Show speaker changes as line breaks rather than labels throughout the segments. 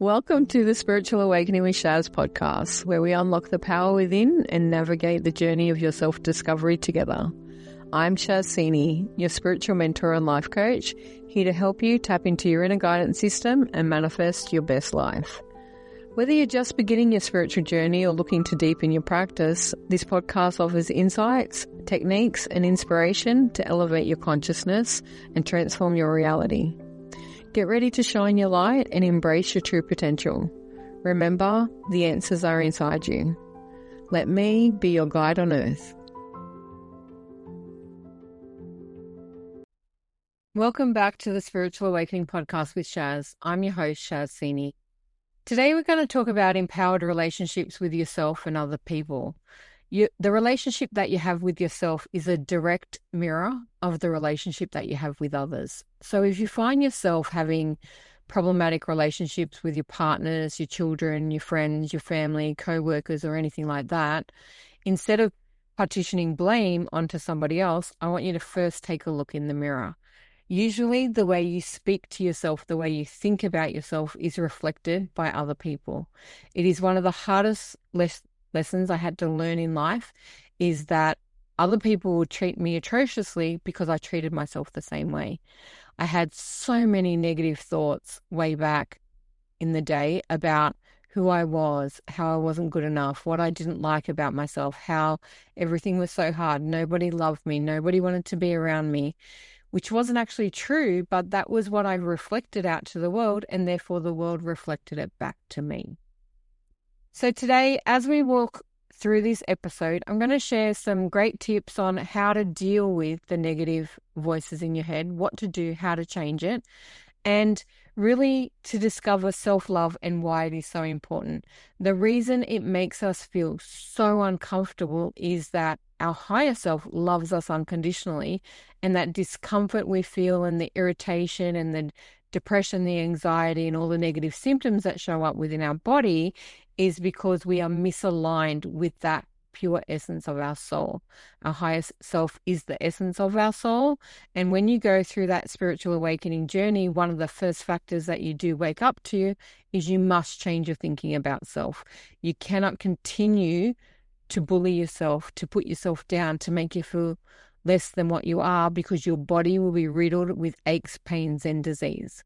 Welcome to the Spiritual Awakening with Shaz podcast, where we unlock the power within and navigate the journey of your self-discovery together. I'm Shaz, your spiritual mentor and life coach, here to help you tap into your inner guidance system and manifest your best life. Whether you're just beginning your spiritual journey or looking to deepen your practice, this podcast offers insights, techniques, and inspiration to elevate your consciousness and transform your reality. Get ready to shine your light and embrace your true potential. Remember, the answers are inside you. Let me be your guide on earth. Welcome back to the Spiritual Awakening podcast with Shaz. I'm your host, Shaz. Today we're going to talk about empowered relationships with yourself and other people. The relationship that you have with yourself is a direct mirror of the relationship that you have with others. So if you find yourself having problematic relationships with your partners, your children, your friends, your family, coworkers, or anything like that, instead of partitioning blame onto somebody else, I want you to first take a look in the mirror. Usually the way you speak to yourself, the way you think about yourself is reflected by other people. It is one of the hardest lessons I had to learn in life, is that other people would treat me atrociously because I treated myself the same way. I had so many negative thoughts way back in the day about who I was, how I wasn't good enough, what I didn't like about myself, how everything was so hard, nobody loved me, nobody wanted to be around me, which wasn't actually true, but that was what I reflected out to the world, and therefore the world reflected it back to me. So today, as we walk through this episode, I'm going to share some great tips on how to deal with the negative voices in your head, what to do, how to change it, and really to discover self-love and why it is so important. The reason it makes us feel so uncomfortable is that our higher self loves us unconditionally, and that discomfort we feel and the irritation and the depression, the anxiety, and all the negative symptoms that show up within our body is because we are misaligned with that pure essence of our soul. Our highest self is the essence of our soul. And when you go through that spiritual awakening journey, one of the first factors that you do wake up to is you must change your thinking about self. You cannot continue to bully yourself, to put yourself down, to make you feel less than what you are, because your body will be riddled with aches, pains, and disease.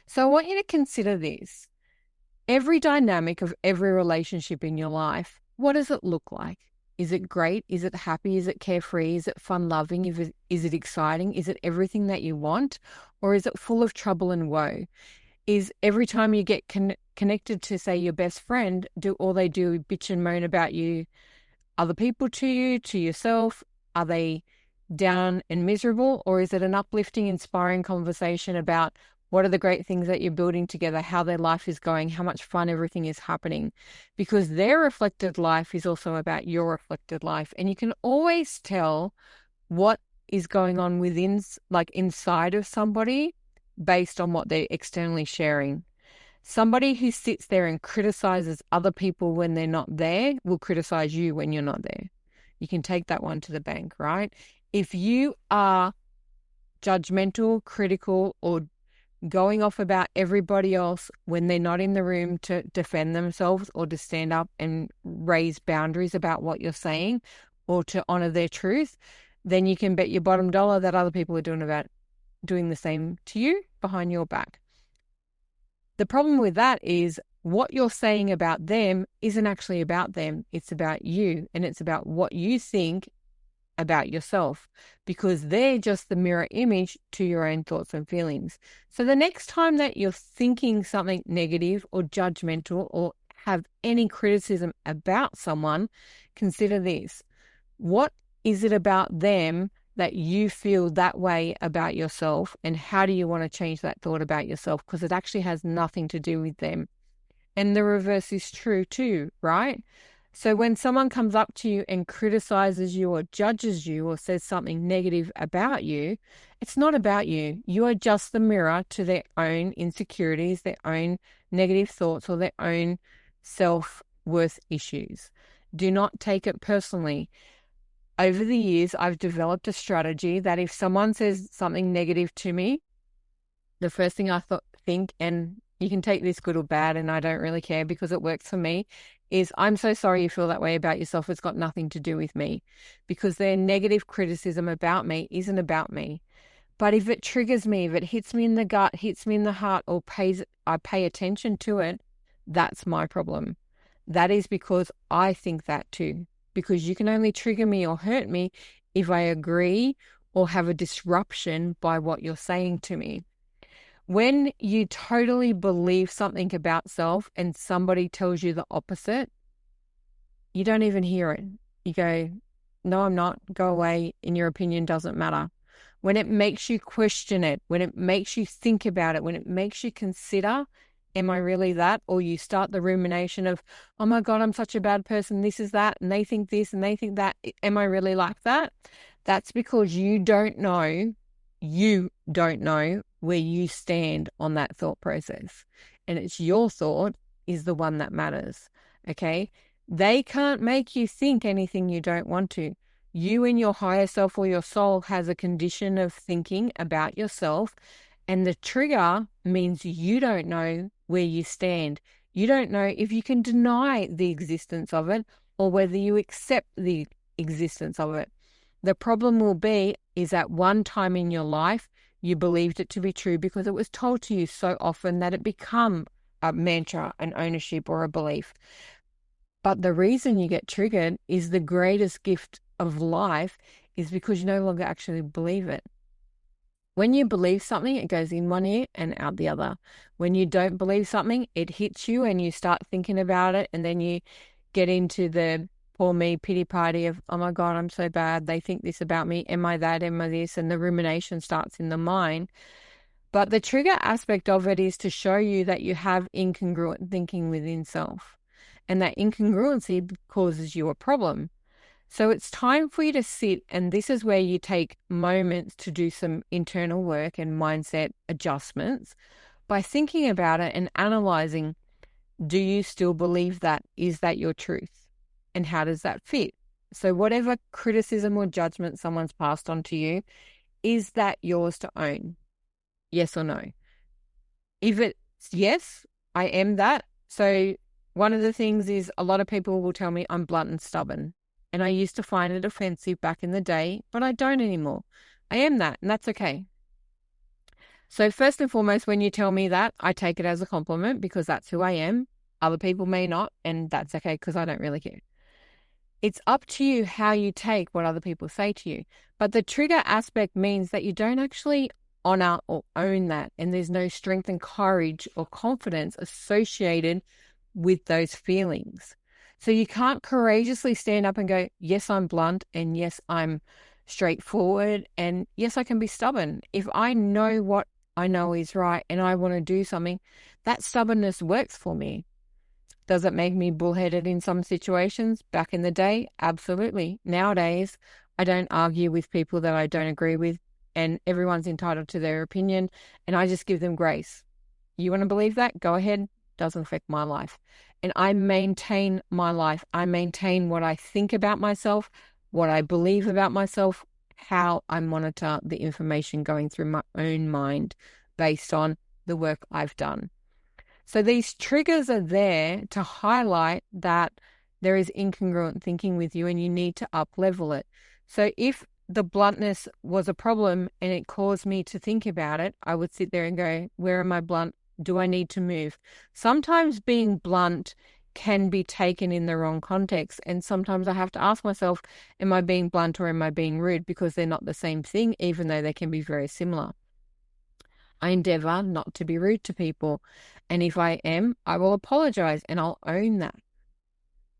So I want you to consider this. Every dynamic of every relationship in your life, what does it look like? Is it great? Is it happy? Is it carefree? Is it fun-loving? Is it exciting? Is it everything that you want? Or is it full of trouble and woe? Is every time you get connected to, say, your best friend, do all they do bitch and moan about you, other people to you, to yourself? Are they down and miserable? Or is it an uplifting, inspiring conversation about what are the great things that you're building together, how their life is going, how much fun everything is happening? Because their reflected life is also about your reflected life. And you can always tell what is going on within, like inside of somebody, based on what they're externally sharing. Somebody who sits there and criticizes other people when they're not there will criticize you when you're not there. You can take that one to the bank, right? If you are judgmental, critical, or going off about everybody else when they're not in the room to defend themselves or to stand up and raise boundaries about what you're saying or to honor their truth, then you can bet your bottom dollar that other people are doing the same to you behind your back. The problem with that is what you're saying about them isn't actually about them. It's about you, and it's about what you think about yourself, because they're just the mirror image to your own thoughts and feelings. So the next time that you're thinking something negative or judgmental or have any criticism about someone, consider this. What is it about them that you feel that way about yourself, and how do you want to change that thought about yourself? Because it actually has nothing to do with them. And the reverse is true too, right? So when someone comes up to you and criticizes you or judges you or says something negative about you, it's not about you. You are just the mirror to their own insecurities, their own negative thoughts, or their own self-worth issues. Do not take it personally. Over the years, I've developed a strategy that if someone says something negative to me, the first thing I think, and you can take this good or bad, and I don't really care because it works for me, is I'm so sorry you feel that way about yourself. It's got nothing to do with me, because their negative criticism about me isn't about me. But if it triggers me, if it hits me in the gut, hits me in the heart, or I pay attention to it, that's my problem. That is because I think that too. Because you can only trigger me or hurt me if I agree or have a disruption by what you're saying to me. When you totally believe something about self and somebody tells you the opposite, you don't even hear it. You go, no, I'm not. Go away. In your opinion doesn't matter. When it makes you question it, when it makes you think about it, when it makes you consider, am I really that? Or you start the rumination of, oh my God, I'm such a bad person. This is that. And they think this and they think that. Am I really like that? That's because you don't know where you stand on that thought process. And it's your thought is the one that matters. Okay. They can't make you think anything you don't want to. You in your higher self or your soul has a condition of thinking about yourself, and the trigger means you don't know where you stand. You don't know if you can deny the existence of it or whether you accept the existence of it. The problem will be is at one time in your life, you believed it to be true because it was told to you so often that it become a mantra, an ownership, or a belief. But the reason you get triggered is the greatest gift of life is because you no longer actually believe it. When you believe something, it goes in one ear and out the other. When you don't believe something, it hits you and you start thinking about it, and then you get into the poor me pity party of, oh my God, I'm so bad. They think this about me. Am I that? Am I this? And the rumination starts in the mind. But the trigger aspect of it is to show you that you have incongruent thinking within self. And that incongruency causes you a problem. So it's time for you to sit, and this is where you take moments to do some internal work and mindset adjustments by thinking about it and analyzing, do you still believe that? Is that your truth? And how does that fit? So whatever criticism or judgment someone's passed on to you, is that yours to own? Yes or no? If it's yes, I am that. So one of the things is a lot of people will tell me I'm blunt and stubborn. And I used to find it offensive back in the day, but I don't anymore. I am that, and that's okay. So first and foremost, when you tell me that, I take it as a compliment because that's who I am. Other people may not, and that's okay because I don't really care. It's up to you how you take what other people say to you. But the trigger aspect means that you don't actually honor or own that. And there's no strength and courage or confidence associated with those feelings. So you can't courageously stand up and go, yes, I'm blunt, and yes, I'm straightforward, and yes, I can be stubborn. If I know what I know is right and I want to do something, that stubbornness works for me. Does it make me bullheaded in some situations? Back in the day, absolutely. Nowadays, I don't argue with people that I don't agree with, and everyone's entitled to their opinion, and I just give them grace. You want to believe that? Go ahead. Doesn't affect my life. And I maintain my life. I maintain what I think about myself, what I believe about myself, how I monitor the information going through my own mind based on the work I've done. So these triggers are there to highlight that there is incongruent thinking with you and you need to up level it. So if the bluntness was a problem and it caused me to think about it, I would sit there and go, where am I blunt? Do I need to move? Sometimes being blunt can be taken in the wrong context. And sometimes I have to ask myself, am I being blunt or am I being rude? Because they're not the same thing, even though they can be very similar. I endeavor not to be rude to people. And if I am, I will apologize and I'll own that.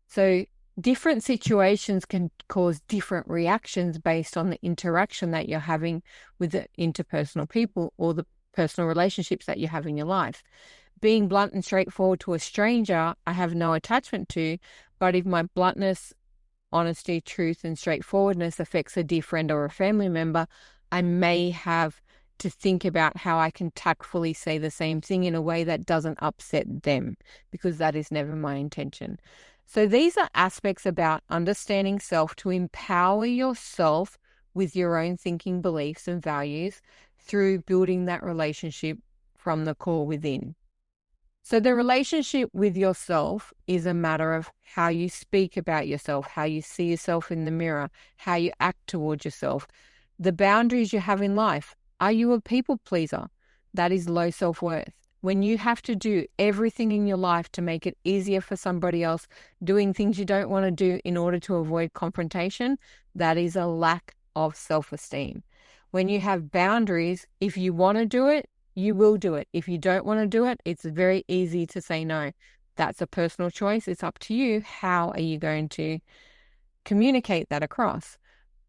So different situations can cause different reactions based on the interaction that you're having with the interpersonal people or the personal relationships that you have in your life. Being blunt and straightforward to a stranger, I have no attachment to, but if my bluntness, honesty, truth, and straightforwardness affects a dear friend or a family member, I may have to think about how I can tactfully say the same thing in a way that doesn't upset them, because that is never my intention. So these are aspects about understanding self to empower yourself with your own thinking, beliefs, and values through building that relationship from the core within. So the relationship with yourself is a matter of how you speak about yourself, how you see yourself in the mirror, how you act towards yourself, the boundaries you have in life. Are you a people pleaser? That is low self-worth. When you have to do everything in your life to make it easier for somebody else, doing things you don't want to do in order to avoid confrontation, that is a lack of self-esteem. When you have boundaries, if you want to do it, you will do it. If you don't want to do it, it's very easy to say no. That's a personal choice. It's up to you. How are you going to communicate that across?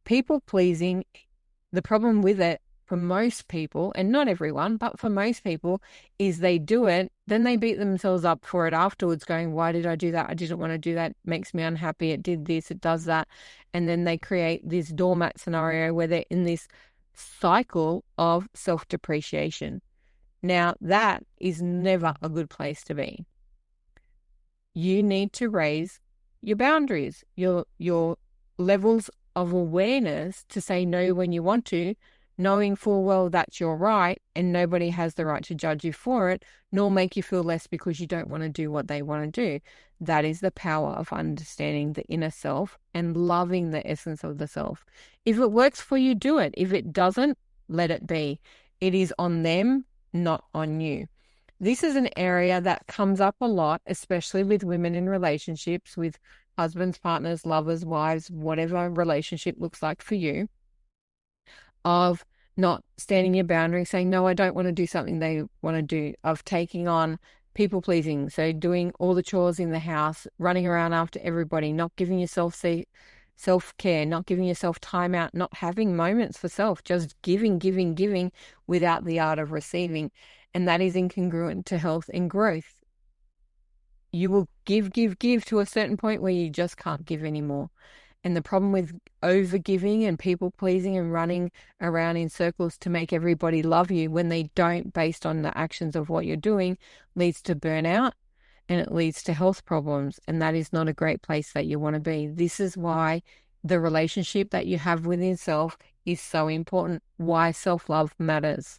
People pleasing, the problem with it for most people, and not everyone, but for most people, is they do it, then they beat themselves up for it afterwards, going, why did I do that? I didn't want to do that. It makes me unhappy. It did this, it does that. And then they create this doormat scenario where they're in this cycle of self-depreciation. Now, that is never a good place to be. You need to raise your boundaries, your levels of awareness to say no when you want to, knowing full well that's your right and nobody has the right to judge you for it, nor make you feel less because you don't want to do what they want to do. That is the power of understanding the inner self and loving the essence of the self. If it works for you, do it. If it doesn't, let it be. It is on them, not on you. This is an area that comes up a lot, especially with women in relationships with husbands, partners, lovers, wives, whatever relationship looks like for you, of not standing your boundary, saying, no, I don't want to do something they want to do, of taking on people pleasing. So doing all the chores in the house, running around after everybody, not giving yourself self-care, not giving yourself time out, not having moments for self, just giving without the art of receiving. And that is incongruent to health and growth. You will give to a certain point where you just can't give anymore. And the problem with over-giving and people-pleasing and running around in circles to make everybody love you when they don't, based on the actions of what you're doing, leads to burnout and it leads to health problems. And that is not a great place that you want to be. This is why the relationship that you have with yourself is so important, why self-love matters.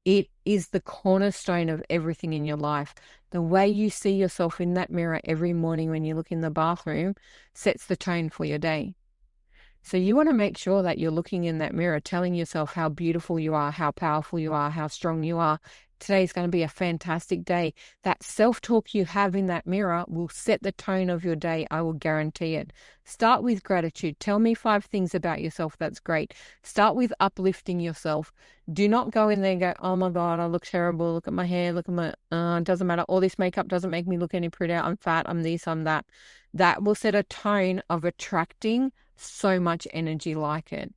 It is the cornerstone of everything in your life. The way you see yourself in that mirror every morning when you look in the bathroom sets the tone for your day. So you want to make sure that you're looking in that mirror, telling yourself how beautiful you are, how powerful you are, how strong you are. Today's going to be a fantastic day. That self-talk you have in that mirror will set the tone of your day. I will guarantee it. Start with gratitude. Tell me 5 things about yourself that's great. Start with uplifting yourself. Do not go in there and go, oh my God, I look terrible. Look at my hair. Look at my, it doesn't matter. All this makeup doesn't make me look any prettier. I'm fat. I'm this, I'm that. That will set a tone of attracting so much energy like it.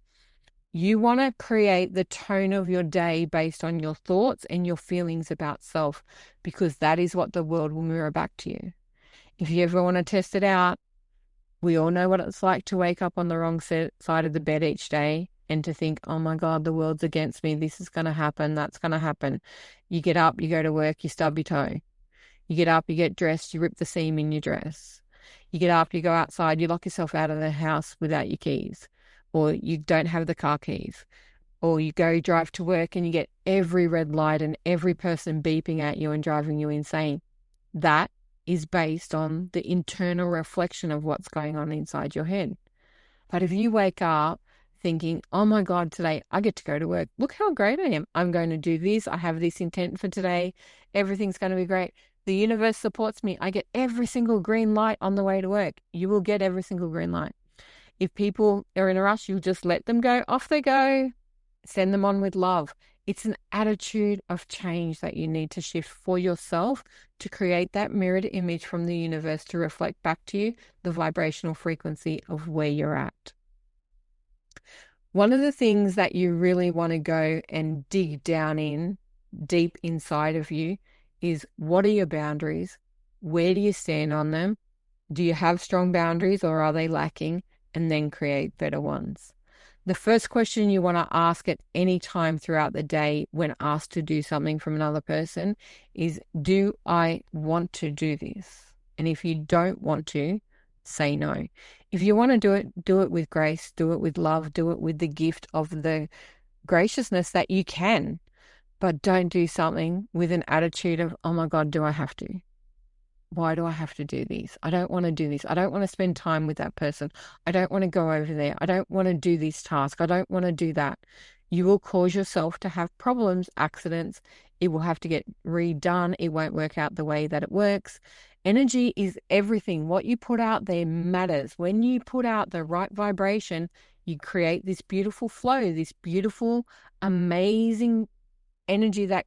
You want to create the tone of your day based on your thoughts and your feelings about self, because that is what the world will mirror back to you. If you ever want to test it out, we all know what it's like to wake up on the wrong side of the bed each day and to think, oh my God, the world's against me. This is going to happen. That's going to happen. You get up, you go to work, you stub your toe. You get up, you get dressed, you rip the seam in your dress. You get up, you go outside, you lock yourself out of the house without your keys, or you don't have the car keys, or you go drive to work and you get every red light and every person beeping at you and driving you insane. That is based on the internal reflection of what's going on inside your head. But if you wake up thinking, oh my God, today I get to go to work. Look how great I am. I'm going to do this. I have this intent for today. Everything's going to be great. The universe supports me. I get every single green light on the way to work. You will get every single green light. If people are in a rush, you just let them go. Off they go. Send them on with love. It's an attitude of change that you need to shift for yourself to create that mirrored image from the universe to reflect back to you the vibrational frequency of where you're at. One of the things that you really want to go and dig down in, deep inside of you, is what are your boundaries? Where do you stand on them? Do you have strong boundaries or are they lacking? And then create better ones. The first question you want to ask at any time throughout the day when asked to do something from another person is, do I want to do this? And if you don't want to, say no. If you want to do it with grace, do it with love, do it with the gift of the graciousness that you can. but don't do something with an attitude of, oh my God, do I have to? Why do I have to do this? I don't want to do this. I don't want to spend time with that person. I don't want to go over there. I don't want to do this task. I don't want to do that. You will cause yourself to have problems, accidents. It will have to get redone. It won't work out the way that it works. Energy is everything. What you put out there matters. When you put out the right vibration, you create this beautiful flow, this beautiful, amazing energy that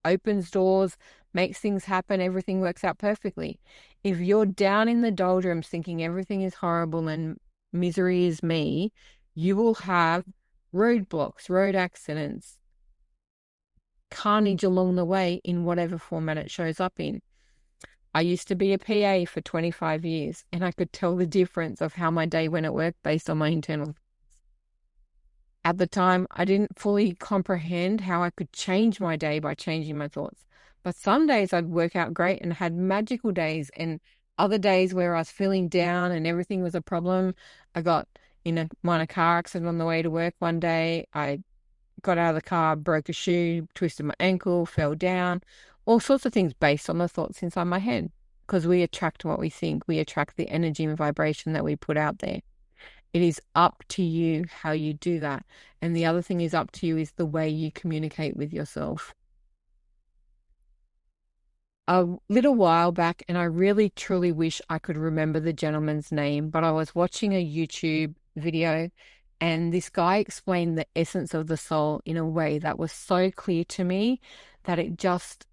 opens doors, makes things happen, everything works out perfectly. If you're down in the doldrums thinking everything is horrible and misery is me, you will have roadblocks, road accidents, carnage along the way in whatever format it shows up in. I used to be a PA for 25 years, and I could tell the difference of how my day went at work based on my internal. At the time, I didn't fully comprehend how I could change my day by changing my thoughts. But some days I'd work out great and had magical days, and other days where I was feeling down and everything was a problem. I got in a minor car accident on the way to work one day. I got out of the car, broke a shoe, twisted my ankle, fell down, all sorts of things based on the thoughts inside my head. Because we attract what we think, we attract the energy and vibration that we put out there. It is up to you how you do that. And the other thing is up to you is the way you communicate with yourself. A little while back, and I really truly wish I could remember the gentleman's name, but I was watching a YouTube video and this guy explained the essence of the soul in a way that was so clear to me that it just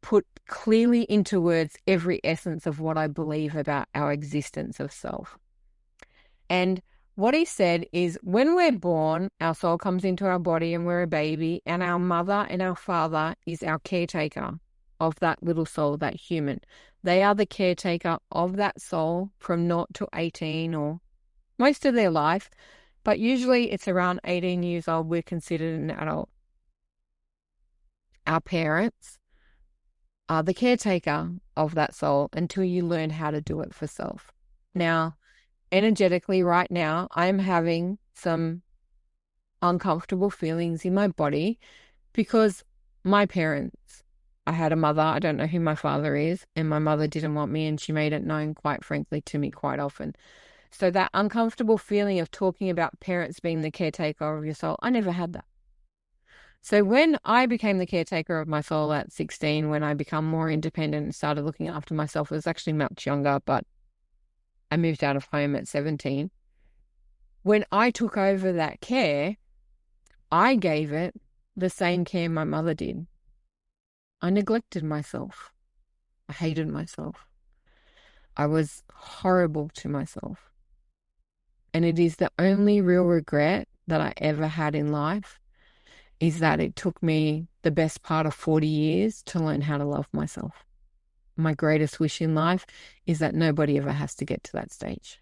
put clearly into words every essence of what I believe about our existence of self. And what he said is when we're born, our soul comes into our body and we're a baby, and our mother and our father is our caretaker of that little soul, that human. They are the caretaker of that soul from 0 to 18 or most of their life, but usually it's around 18 years old we're considered an adult. Our parents are the caretaker of that soul until you learn how to do it for self. Now, energetically right now, I'm having some uncomfortable feelings in my body because my parents, I had a mother, I don't know who my father is, and my mother didn't want me and she made it known quite frankly to me quite often. So that uncomfortable feeling of talking about parents being the caretaker of your soul, I never had that. So when I became the caretaker of my soul at 16, when I become more independent and started looking after myself, it was actually much younger, but I moved out of home at 17. When I took over that care, I gave it the same care my mother did. I neglected myself. I hated myself. I was horrible to myself. And it is the only real regret that I ever had in life is that it took me the best part of 40 years to learn how to love myself. My greatest wish in life is that nobody ever has to get to that stage.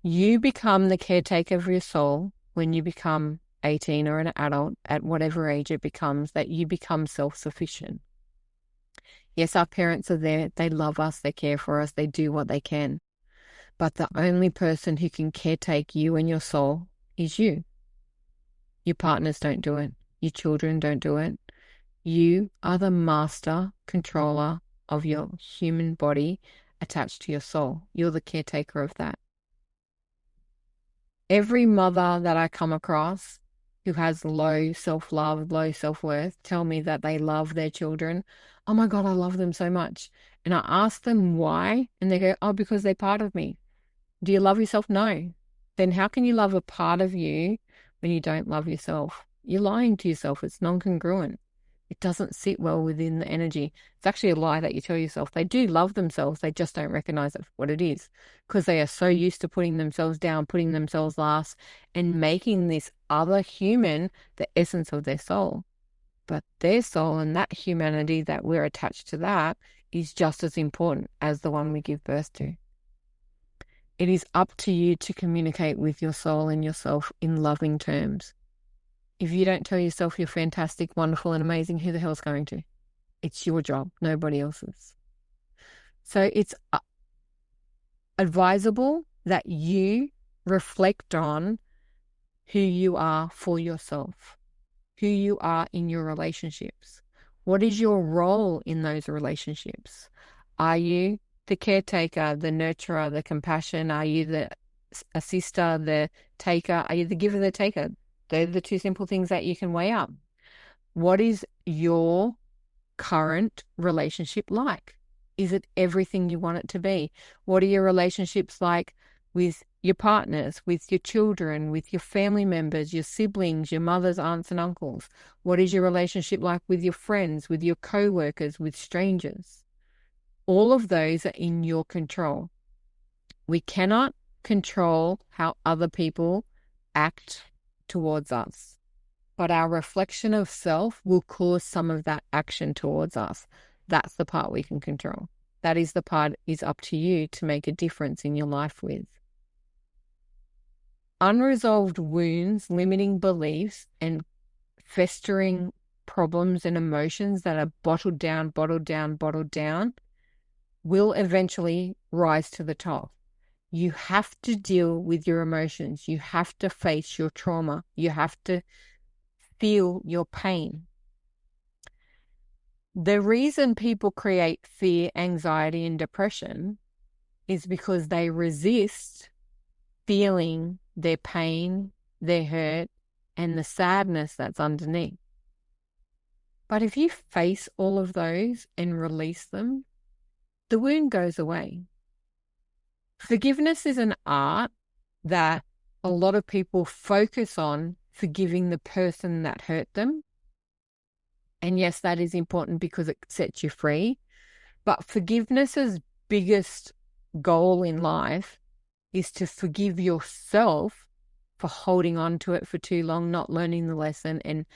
You become the caretaker of your soul when you become 18 or an adult, at whatever age it becomes, that you become self-sufficient. Yes, our parents are there. They love us. They care for us. They do what they can. But the only person who can caretake you and your soul is you. Your partners don't do it. Your children don't do it. You are the master controller of your human body attached to your soul. You're the caretaker of that. Every mother that I come across who has low self-love, low self-worth, tell me that they love their children. Oh my God, I love them so much. And I ask them why, and they go, oh, because they're part of me. Do you love yourself? No. Then how can you love a part of you when you don't love yourself? You're lying to yourself. It's non-congruent. It doesn't sit well within the energy. It's actually a lie that you tell yourself. They do love themselves. They just don't recognize it for what it is because they are so used to putting themselves down, putting themselves last, and making this other human the essence of their soul. But their soul and that humanity that we're attached to that is just as important as the one we give birth to. It is up to you to communicate with your soul and yourself in loving terms. If you don't tell yourself you're fantastic, wonderful, and amazing, who the hell's going to? It's your job, nobody else's. So it's advisable that you reflect on who you are for yourself. who you are in your relationships. What is your role in those relationships? Are you the caretaker, the nurturer, the compassion? Are you the assister, the taker? Are you the giver, the taker? They're the two simple things that you can weigh up. What is your current relationship like? Is it everything you want it to be? What are your relationships like with your partners, with your children, with your family members, your siblings, your mothers, aunts, and uncles? What is your relationship like with your friends, with your coworkers, with strangers? All of those are in your control. We cannot control how other people act towards us, but our reflection of self will cause some of that action towards us. That's the part we can control. That is the part is up to you to make a difference in your life with. Unresolved wounds, limiting beliefs, and festering problems and emotions that are bottled down will eventually rise to the top. You have to deal with your emotions. You have to face your trauma. You have to feel your pain. The reason people create fear, anxiety, and depression is because they resist feeling their pain, their hurt, and the sadness that's underneath. But if you face all of those and release them, the wound goes away. Forgiveness is an art that a lot of people focus on forgiving the person that hurt them. And yes, that is important because it sets you free. But forgiveness's biggest goal in life is to forgive yourself for holding on to it for too long, not learning the lesson, and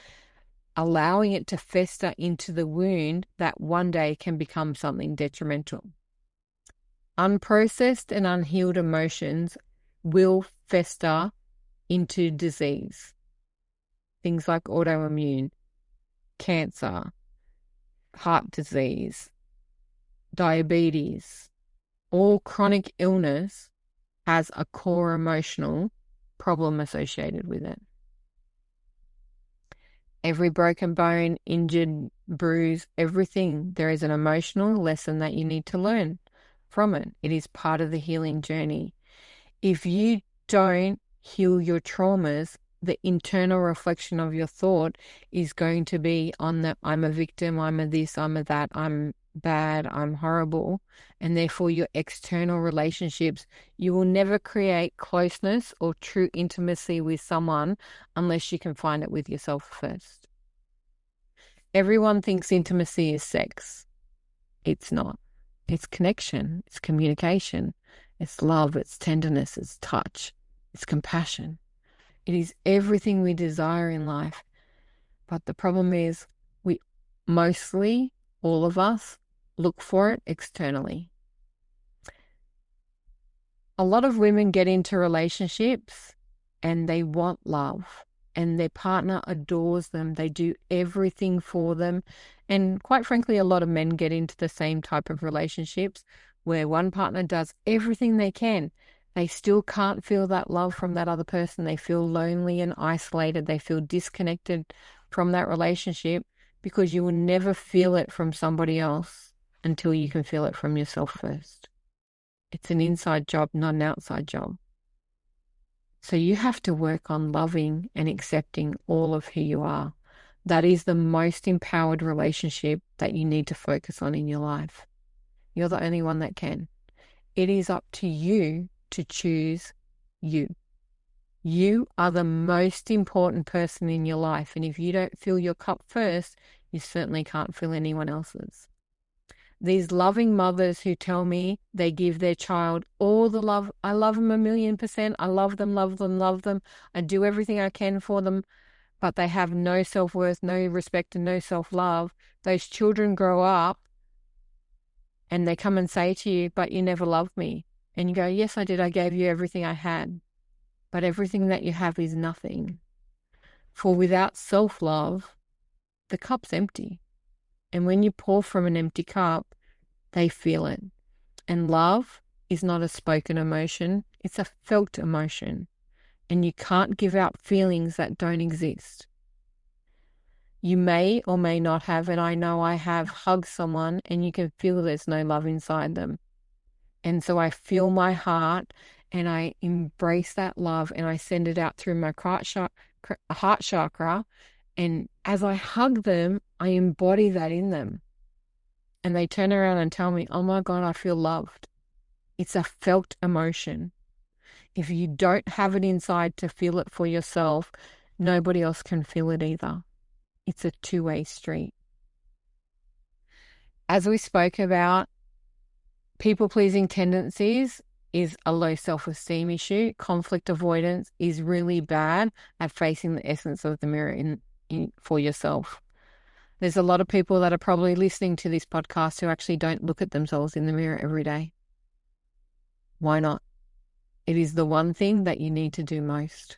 allowing it to fester into the wound that one day can become something detrimental. Unprocessed and unhealed emotions will fester into disease. Things like autoimmune, cancer, heart disease, diabetes. All chronic illness has a core emotional problem associated with it. Every broken bone, injured, bruise, everything, there is an emotional lesson that you need to learn from it. It is part of the healing journey. If you don't heal your traumas, the internal reflection of your thought is going to be on the I'm a victim, I'm a this, I'm a that, I'm bad, I'm horrible. And therefore your external relationships, you will never create closeness or true intimacy with someone unless you can find it with yourself first. Everyone thinks intimacy is sex. It's not. It's connection, it's communication, it's love, it's tenderness, it's touch, it's compassion. It is everything we desire in life. But the problem is we mostly, all of us, look for it externally. A lot of women get into relationships and they want love and their partner adores them. They do everything for them. And quite frankly, a lot of men get into the same type of relationships where one partner does everything they can. They still can't feel that love from that other person. They feel lonely and isolated. They feel disconnected from that relationship because you will never feel it from somebody else until you can feel it from yourself first. It's an inside job, not an outside job. So you have to work on loving and accepting all of who you are. That is the most empowered relationship that you need to focus on in your life. You're the only one that can. It is up to you to choose you. You are the most important person in your life. And if you don't fill your cup first, you certainly can't fill anyone else's. These loving mothers who tell me they give their child all the love. I love them 1,000,000%. I love them, love them, love them. I do everything I can for them, but they have no self-worth, no respect, and no self-love. Those children grow up and they come and say to you, but you never loved me. And you go, yes, I did. I gave you everything I had. But everything that you have is nothing. For without self-love, the cup's empty. And when you pour from an empty cup, they feel it. And love is not a spoken emotion. It's a felt emotion. And you can't give out feelings that don't exist. You may or may not have, and I know I have, hugged someone and you can feel there's no love inside them. And so I feel my heart and I embrace that love and I send it out through my heart chakra. And as I hug them, I embody that in them. And they turn around and tell me, oh my God, I feel loved. It's a felt emotion. If you don't have it inside to feel it for yourself, nobody else can feel it either. It's a two-way street. As we spoke about, people-pleasing tendencies is a low self-esteem issue. Conflict avoidance is really bad at facing the essence of the mirror for yourself. There's a lot of people that are probably listening to this podcast who actually don't look at themselves in the mirror every day. Why not? It is the one thing that you need to do most.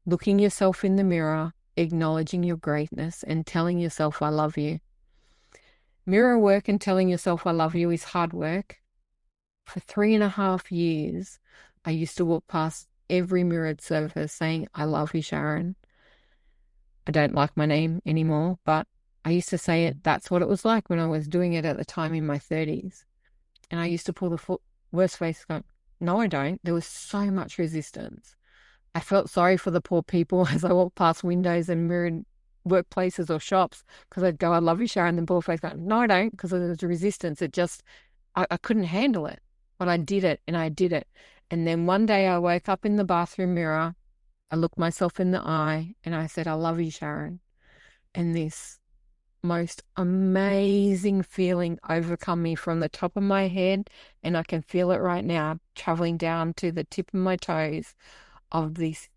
Looking yourself in the mirror, acknowledging your greatness, and telling yourself, I love you. Mirror work and telling yourself, I love you is hard work. For 3.5 years, I used to walk past every mirrored surface saying, I love you, Sharon. I don't like my name anymore, but I used to say it. That's what it was like when I was doing it at the time in my 30s. And I used to pull the worst face going, no, I don't. There was so much resistance. I felt sorry for the poor people as I walked past windows and mirrored workplaces or shops because I'd go, I love you, Sharon. Then poor face going, no, I don't, because there was resistance. It just, I couldn't handle it. But I did it and I did it. And then one day I woke up in the bathroom mirror. I looked myself in the eye and I said, I love you, Sharon. And this most amazing feeling overcome me from the top of my head. And I can feel it right now, traveling down to the tip of my toes, of this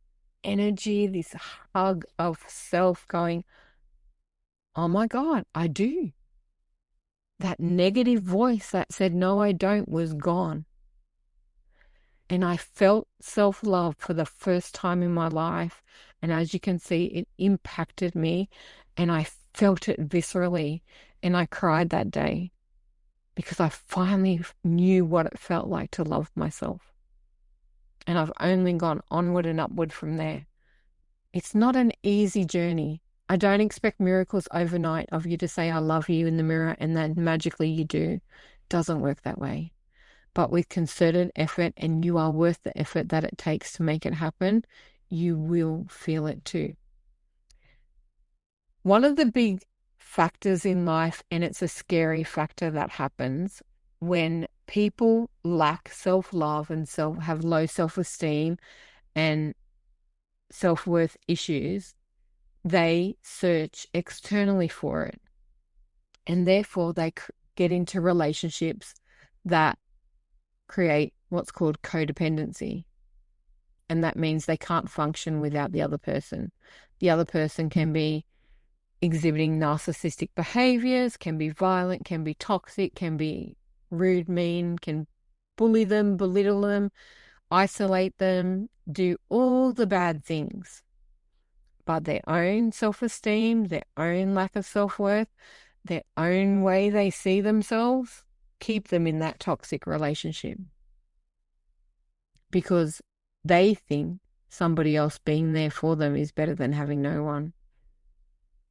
energy, this hug of self going, oh my God, I do. That negative voice that said, no, I don't, was gone. And I felt self-love for the first time in my life. And as you can see, it impacted me and I felt it viscerally. And I cried that day because I finally knew what it felt like to love myself. And I've only gone onward and upward from there. It's not an easy journey. I don't expect miracles overnight of you to say, I love you in the mirror, and then magically you do. It doesn't work that way. But with concerted effort, and you are worth the effort that it takes to make it happen, you will feel it too. One of the big factors in life, and it's a scary factor that happens when people lack self-love and have low self-esteem and self-worth issues, they search externally for it. And therefore, they get into relationships that create what's called codependency. And that means they can't function without the other person. The other person can be exhibiting narcissistic behaviors, can be violent, can be toxic, can be rude, mean, can bully them, belittle them, isolate them, do all the bad things. But their own self-esteem, their own lack of self-worth, their own way they see themselves, keep them in that toxic relationship. Because they think somebody else being there for them is better than having no one.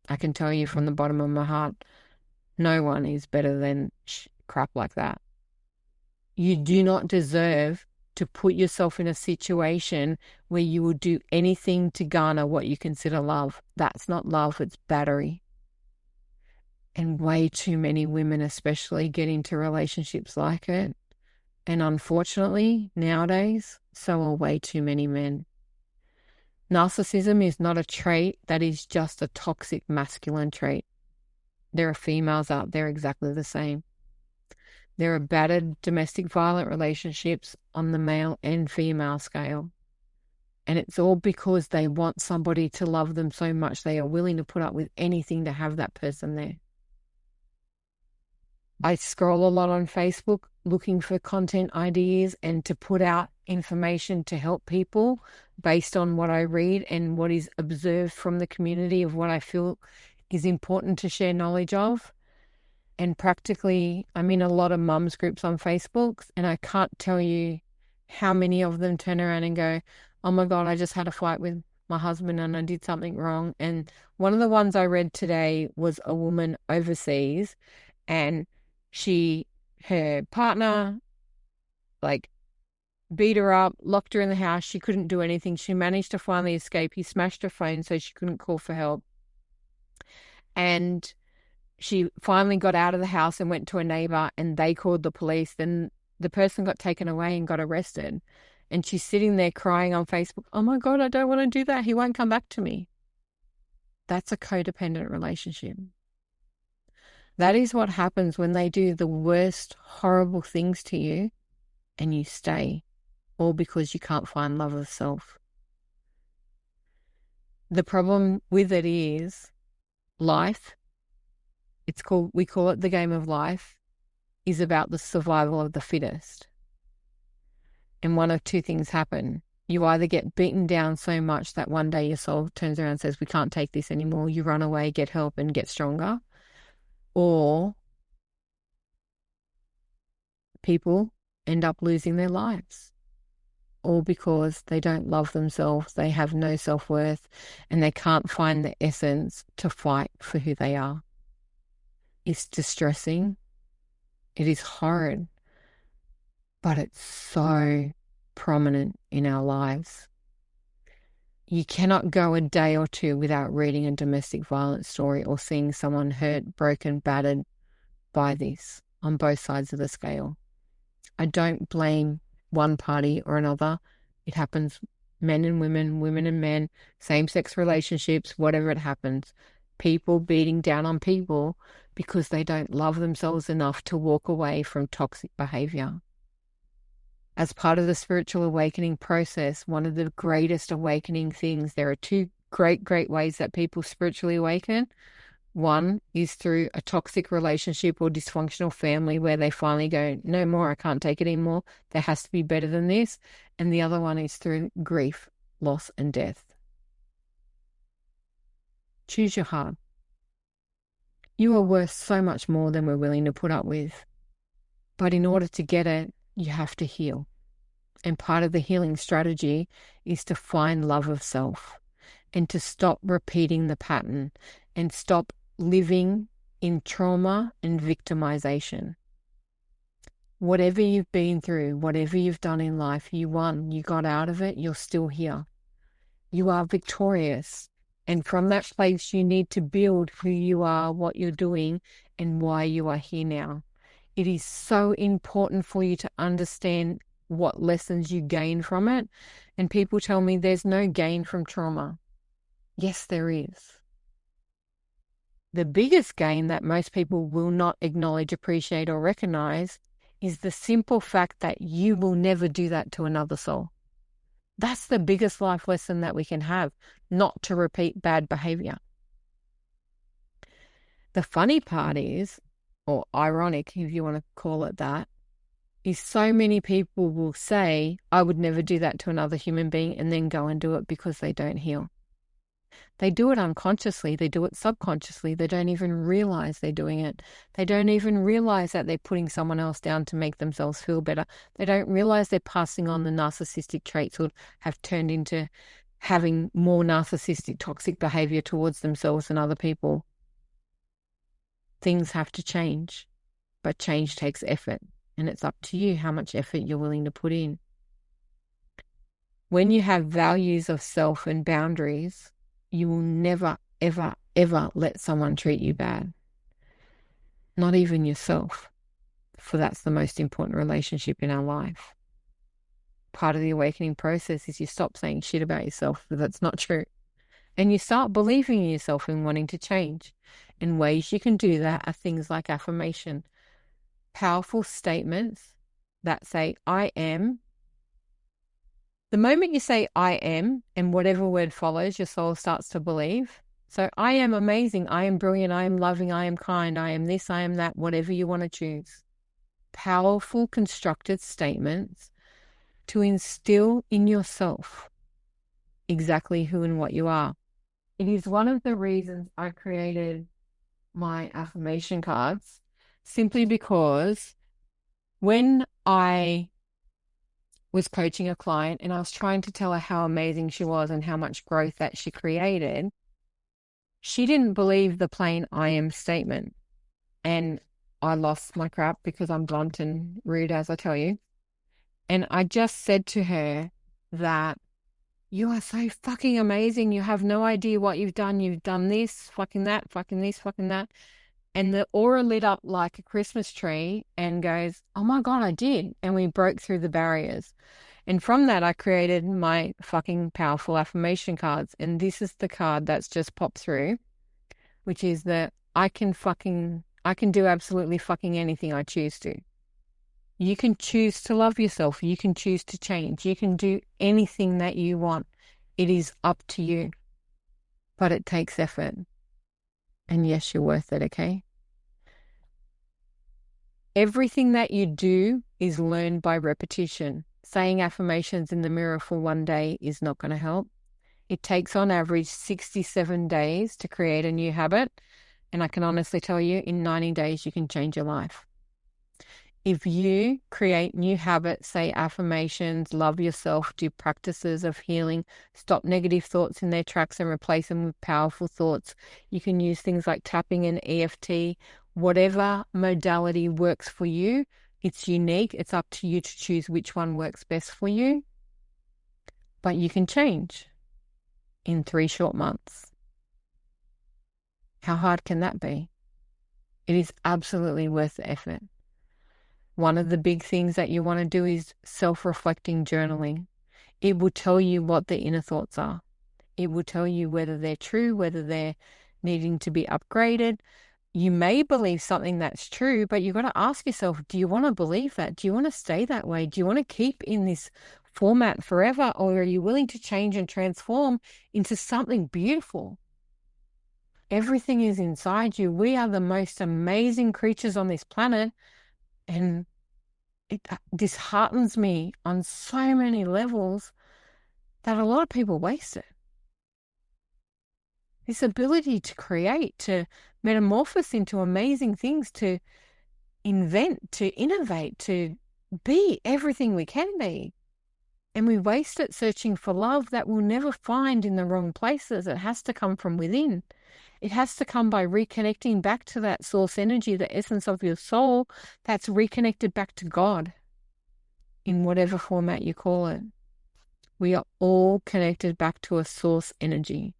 I can tell you from the bottom of my heart, no one is better than crap like that. You do not deserve to put yourself in a situation where you will do anything to garner what you consider love. That's not love, it's battery. And way too many women especially get into relationships like it. And unfortunately, nowadays, so are way too many men. Narcissism is not a trait that is just a toxic masculine trait. There are females out there exactly the same. There are battered domestic violent relationships on the male and female scale. And it's all because they want somebody to love them so much they are willing to put up with anything to have that person there. I scroll a lot on Facebook looking for content ideas and to put out information to help people based on what I read and what is observed from the community of what I feel is important to share knowledge of. And practically, I'm in a lot of mums groups on Facebook, and I can't tell you how many of them turn around and go, oh my God, I just had a fight with my husband and I did something wrong. And one of the ones I read today was a woman overseas, and her partner, like, beat her up, locked her in the house. She couldn't do anything. She managed to finally escape. He smashed her phone so she couldn't call for help. And she finally got out of the house and went to a neighbor, and they called the police. Then the person got taken away and got arrested. And she's sitting there crying on Facebook, "Oh my God, I don't want to do that. He won't come back to me." That's a codependent relationship. That is what happens when they do the worst, horrible things to you and you stay, all because you can't find love of self. The problem with it is life, we call it the game of life, is about the survival of the fittest. And one of two things happen. You either get beaten down so much that one day your soul turns around and says, "We can't take this anymore." You run away, get help, and get stronger. Or people end up losing their lives, all because they don't love themselves, they have no self-worth, and they can't find the essence to fight for who they are. It's distressing. It is horrid. But it's so prominent in our lives. You cannot go a day or two without reading a domestic violence story or seeing someone hurt, broken, battered by this on both sides of the scale. I don't blame one party or another. It happens, men and women, women and men, same-sex relationships, whatever it happens. People beating down on people because they don't love themselves enough to walk away from toxic behavior. As part of the spiritual awakening process, one of the greatest awakening things, there are two great ways that people spiritually awaken. One is through a toxic relationship or dysfunctional family where they finally go, "No more, I can't take it anymore. There has to be better than this." And the other one is through grief, loss, and death. Choose your heart. You are worth so much more than we're willing to put up with. But in order to get it, you have to heal. And part of the healing strategy is to find love of self and to stop repeating the pattern and stop living in trauma and victimization. Whatever you've been through, whatever you've done in life, you won, you got out of it, you're still here. You are victorious. And from that place, you need to build who you are, what you're doing, and why you are here now. It is so important for you to understand what lessons you gain from it. And people tell me there's no gain from trauma. Yes, there is. The biggest gain that most people will not acknowledge, appreciate, or recognize is the simple fact that you will never do that to another soul. That's the biggest life lesson that we can have, not to repeat bad behavior. The funny part is, or ironic if you want to call it that, is so many people will say, "I would never do that to another human being," and then go and do it because they don't heal. They do it unconsciously. They do it subconsciously. They don't even realize they're doing it. They don't even realize that they're putting someone else down to make themselves feel better. They don't realize they're passing on the narcissistic traits or have turned into having more narcissistic, toxic behavior towards themselves and other people. Things have to change, but change takes effort. And it's up to you how much effort you're willing to put in. When you have values of self and boundaries, you will never, ever, ever let someone treat you bad. Not even yourself, for that's the most important relationship in our life. Part of the awakening process is you stop saying shit about yourself, but that's not true. And you start believing in yourself and wanting to change. And ways you can do that are things like affirmation. Powerful statements that say, "I am." The moment you say "I am," and whatever word follows, your soul starts to believe. So I am amazing, I am brilliant, I am loving, I am kind, I am this, I am that, whatever you want to choose. Powerful, constructed statements to instill in yourself exactly who and what you are. It is one of the reasons I created my affirmation cards, simply because when I was coaching a client and I was trying to tell her how amazing she was and how much growth that she created. She didn't believe the plain I am statement. And I lost my crap because I'm blunt and rude, as I tell you. And I just said to her that you are so fucking amazing. You have no idea what you've done. You've done this, fucking that, fucking this, fucking that. And the aura lit up like a Christmas tree and goes, oh my God, I did. And we broke through the barriers. And from that, I created my fucking powerful affirmation cards. And this is the card that's just popped through, which is that I can do absolutely fucking anything I choose to. You can choose to love yourself. You can choose to change. You can do anything that you want. It is up to you. But it takes effort. And yes, you're worth it, okay? Everything that you do is learned by repetition. Saying affirmations in the mirror for one day is not going to help. It takes on average 67 days to create a new habit. And I can honestly tell you, in 90 days, you can change your life. If you create new habits, say affirmations, love yourself, do practices of healing, stop negative thoughts in their tracks and replace them with powerful thoughts. You can use things like tapping and EFT, whatever modality works for you. It's unique. It's up to you to choose which one works best for you. But you can change in 3 short months. How hard can that be? It is absolutely worth the effort. One of the big things that you want to do is self-reflecting journaling. It will tell you what the inner thoughts are. It will tell you whether they're true, whether they're needing to be upgraded. You may believe something that's true, but you've got to ask yourself, do you want to believe that? Do you want to stay that way? Do you want to keep in this format forever? Or are you willing to change and transform into something beautiful? Everything is inside you. We are the most amazing creatures on this planet. And it disheartens me on so many levels that a lot of people waste it. This ability to create, to metamorphose into amazing things, to invent, to innovate, to be everything we can be. And we waste it searching for love that we'll never find in the wrong places. It has to come from within. It has to come by reconnecting back to that source energy, the essence of your soul that's reconnected back to God in whatever format you call it. We are all connected back to a source energy.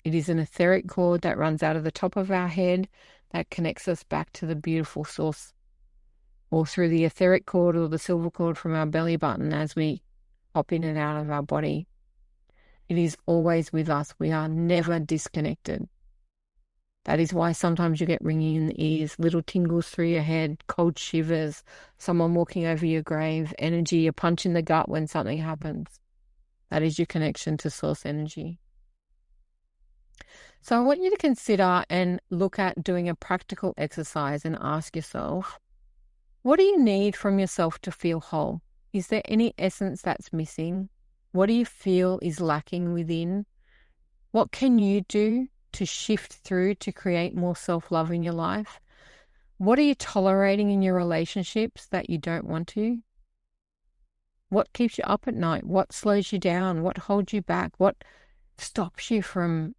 It is an etheric cord that runs out of the top of our head that connects us back to the beautiful source, or through the etheric cord or the silver cord from our belly button as we hop in and out of our body. It is always with us. We are never disconnected. That is why sometimes you get ringing in the ears, little tingles through your head, cold shivers, someone walking over your grave, energy, a punch in the gut when something happens. That is your connection to source energy. So I want you to consider and look at doing a practical exercise and ask yourself, what do you need from yourself to feel whole? Is there any essence that's missing? What do you feel is lacking within? What can you do to shift through to create more self-love in your life? What are you tolerating in your relationships that you don't want to? What keeps you up at night? What slows you down? What holds you back? What stops you from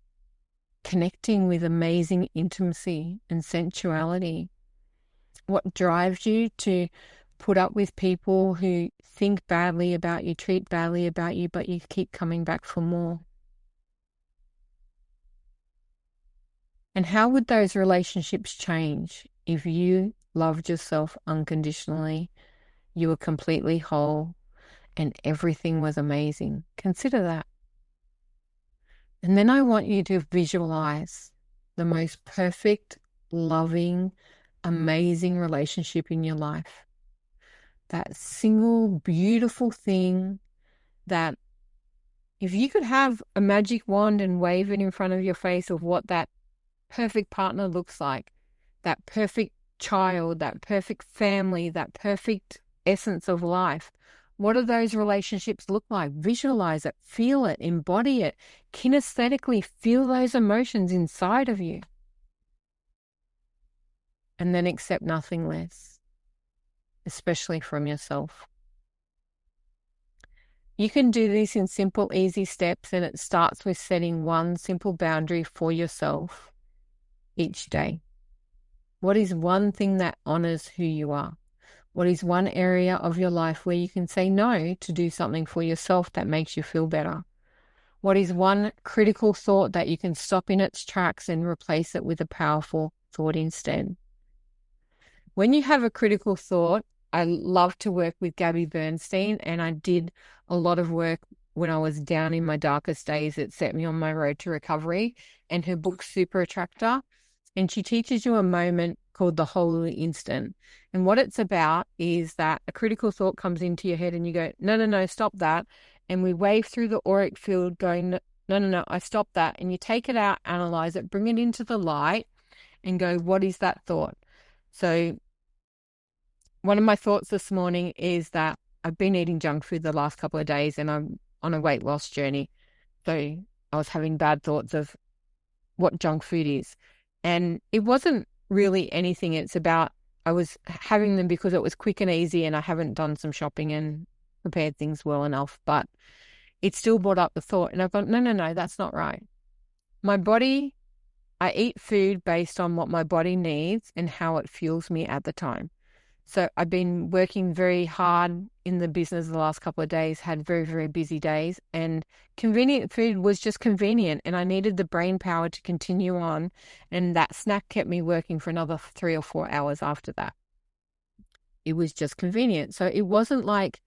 connecting with amazing intimacy and sensuality? What drives you to put up with people who think badly about you, treat badly about you, but you keep coming back for more? And how would those relationships change if you loved yourself unconditionally, you were completely whole, and everything was amazing? Consider that. And then I want you to visualize the most perfect, loving, amazing relationship in your life. That single beautiful thing that if you could have a magic wand and wave it in front of your face of what that perfect partner looks like, that perfect child, that perfect family, that perfect essence of life. What do those relationships look like? Visualize it, feel it, embody it, kinesthetically feel those emotions inside of you. And then accept nothing less, especially from yourself. You can do this in simple, easy steps, and it starts with setting one simple boundary for yourself each day. What is one thing that honors who you are? What is one area of your life where you can say no to do something for yourself that makes you feel better? What is one critical thought that you can stop in its tracks and replace it with a powerful thought instead? When you have a critical thought, I love to work with Gabby Bernstein, and I did a lot of work when I was down in my darkest days. It set me on my road to recovery, and her book, Super Attractor. And she teaches you a moment called the holy instant. And what it's about is that a critical thought comes into your head and you go, no, no, no, stop that. And we wave through the auric field going, no, no, no, I stop that. And you take it out, analyze it, bring it into the light and go, what is that thought? So one of my thoughts this morning is that I've been eating junk food the last couple of days and I'm on a weight loss journey. So I was having bad thoughts of what junk food is. And it wasn't really anything. It's about I was having them because it was quick and easy and I haven't done some shopping and prepared things well enough. But it still brought up the thought. And I've gone, no, no, no, that's not right. My body, I eat food based on what my body needs and how it fuels me at the time. So I've been working very hard in the business the last couple of days, had very, very busy days, and convenient food was just convenient and I needed the brain power to continue on. And that snack kept me working for another 3 or 4 hours after that. It was just convenient. So it wasn't like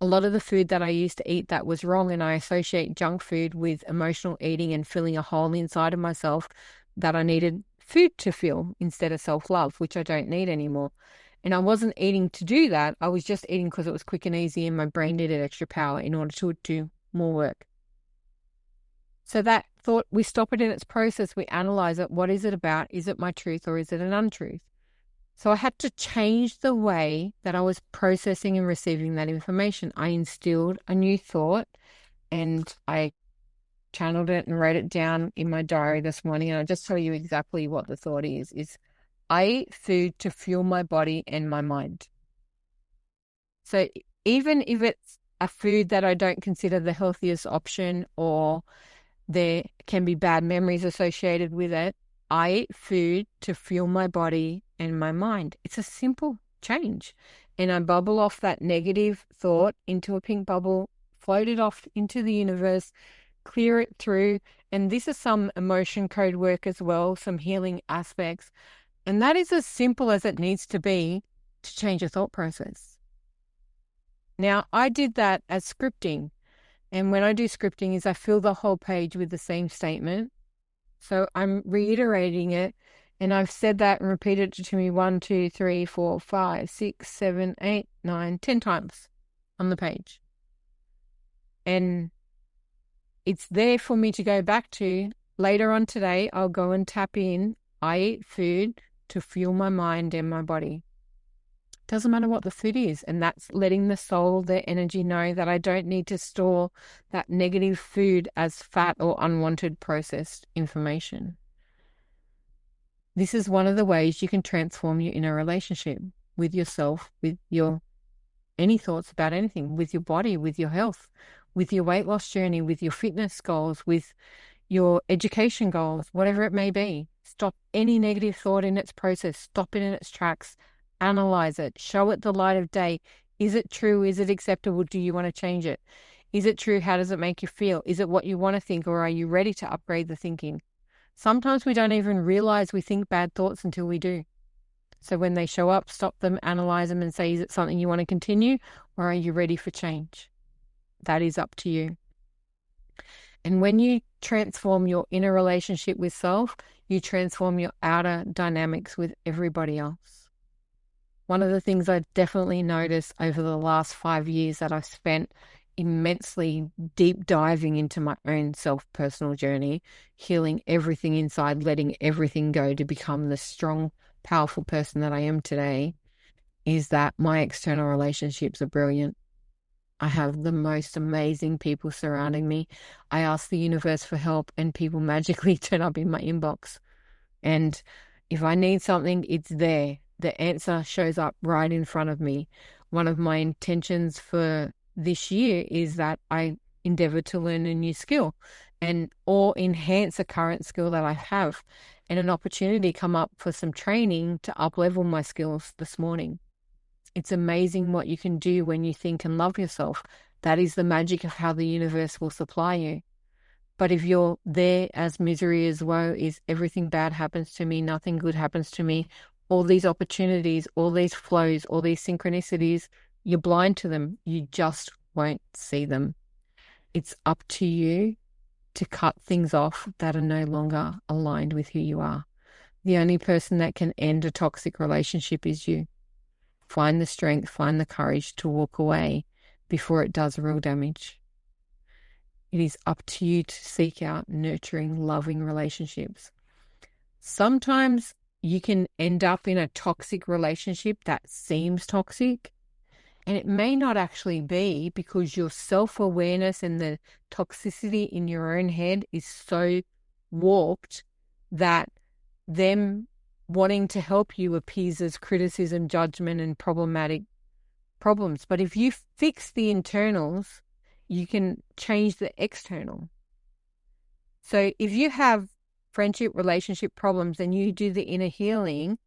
a lot of the food that I used to eat that was wrong. And I associate junk food with emotional eating and filling a hole inside of myself that I needed food to fill instead of self-love, which I don't need anymore. And I wasn't eating to do that. I was just eating because it was quick and easy and my brain needed extra power in order to do more work. So that thought, we stop it in its process. We analyze it. What is it about? Is it my truth or is it an untruth? So I had to change the way that I was processing and receiving that information. I instilled a new thought and I channeled it and wrote it down in my diary this morning. And I'll just tell you exactly what the thought is I eat food to fuel my body and my mind. So even if it's a food that I don't consider the healthiest option or there can be bad memories associated with it, I eat food to fuel my body and my mind. It's a simple change. And I bubble off that negative thought into a pink bubble, float it off into the universe, clear it through. And this is some emotion code work as well, some healing aspects. And that is as simple as it needs to be to change a thought process. Now, I did that as scripting. And when I do scripting is I fill the whole page with the same statement. So I'm reiterating it. And I've said that and repeated it to me 1, 2, 3, 4, 5, 6, 7, 8, 9, 10 times on the page. And it's there for me to go back to. Later on today, I'll go and tap in. I eat food to fuel my mind and my body. Doesn't matter what the food is. And that's letting the soul, their energy know that I don't need to store that negative food as fat or unwanted processed information. This is one of the ways you can transform your inner relationship with yourself, with your any thoughts about anything, with your body, with your health, with your weight loss journey, with your fitness goals, with your education goals, whatever it may be. Stop any negative thought in its process. Stop it in its tracks. Analyze it. Show it the light of day. Is it true? Is it acceptable? Do you want to change it? Is it true? How does it make you feel? Is it what you want to think, or are you ready to upgrade the thinking? Sometimes we don't even realize we think bad thoughts until we do. So when they show up, stop them, analyze them and say, is it something you want to continue, or are you ready for change? That is up to you. And when you transform your inner relationship with self, you transform your outer dynamics with everybody else. One of the things I definitely noticed over the last 5 years that I've spent immensely deep diving into my own self-personal journey, healing everything inside, letting everything go to become the strong, powerful person that I am today, is that my external relationships are brilliant. I have the most amazing people surrounding me. I ask the universe for help and people magically turn up in my inbox. And if I need something, it's there. The answer shows up right in front of me. One of my intentions for this year is that I endeavor to learn a new skill or enhance a current skill that I have. And an opportunity come up for some training to up-level my skills this morning. It's amazing what you can do when you think and love yourself. That is the magic of how the universe will supply you. But if you're there as misery as woe is everything bad happens to me, nothing good happens to me, all these opportunities, all these flows, all these synchronicities, you're blind to them. You just won't see them. It's up to you to cut things off that are no longer aligned with who you are. The only person that can end a toxic relationship is you. Find the strength, find the courage to walk away before it does real damage. It is up to you to seek out nurturing, loving relationships. Sometimes you can end up in a toxic relationship that seems toxic, and it may not actually be, because your self-awareness and the toxicity in your own head is so warped that them wanting to help you appeases criticism, judgment, and problematic problems. But if you fix the internals, you can change the external. So if you have friendship, relationship problems and you do the inner healing,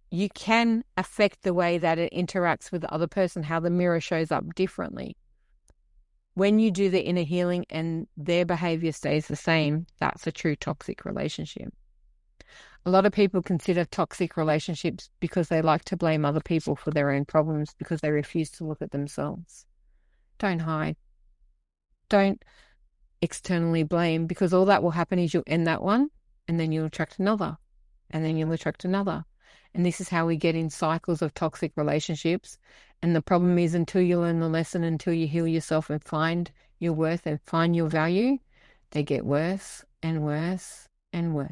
you can affect the way that it interacts with the other person, how the mirror shows up differently. When you do the inner healing and their behavior stays the same, that's a true toxic relationship. A lot of people consider toxic relationships because they like to blame other people for their own problems because they refuse to look at themselves. Don't hide. Don't externally blame, because all that will happen is you'll end that one and then you'll attract another and then you'll attract another. And this is how we get in cycles of toxic relationships. And the problem is, until you learn the lesson, until you heal yourself and find your worth and find your value, they get worse and worse and worse.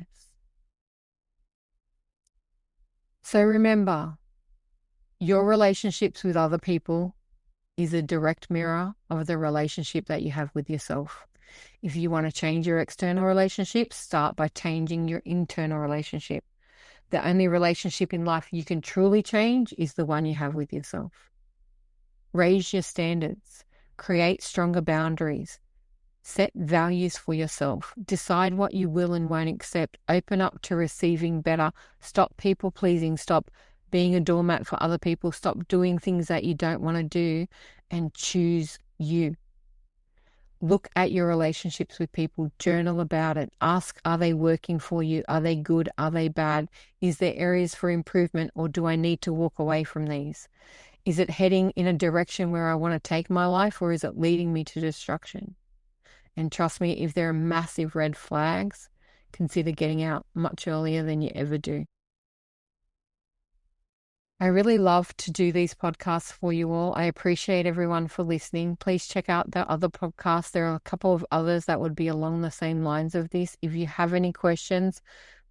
So remember, your relationships with other people is a direct mirror of the relationship that you have with yourself. If you want to change your external relationships, start by changing your internal relationship. The only relationship in life you can truly change is the one you have with yourself. Raise your standards. Create stronger boundaries. Set values for yourself. Decide what you will and won't accept. Open up to receiving better. Stop people pleasing. Stop being a doormat for other people. Stop doing things that you don't want to do and choose you. Look at your relationships with people. Journal about it. Ask, are they working for you? Are they good? Are they bad? Is there areas for improvement, or do I need to walk away from these? Is it heading in a direction where I want to take my life, or is it leading me to destruction? And trust me, if there are massive red flags, consider getting out much earlier than you ever do. I really love to do these podcasts for you all. I appreciate everyone for listening. Please check out the other podcasts. There are a couple of others that would be along the same lines of this. If you have any questions,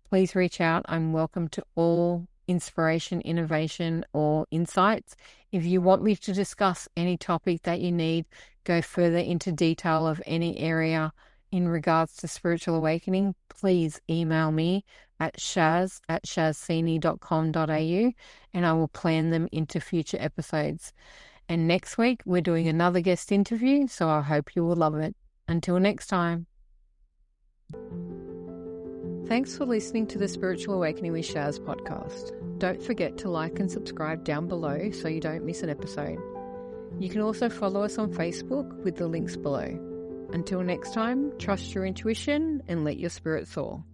please reach out. I'm welcome to all inspiration, innovation, or insights. If you want me to discuss any topic that you need, go further into detail of any area in regards to spiritual awakening, please email me at shaz@shazsini.com.au and I will plan them into future episodes. And next week, we're doing another guest interview, so I hope you will love it. Until next time. Thanks for listening to the Spiritual Awakening with Shaz podcast. Don't forget to like and subscribe down below so you don't miss an episode. You can also follow us on Facebook with the links below. Until next time, trust your intuition and let your spirit soar.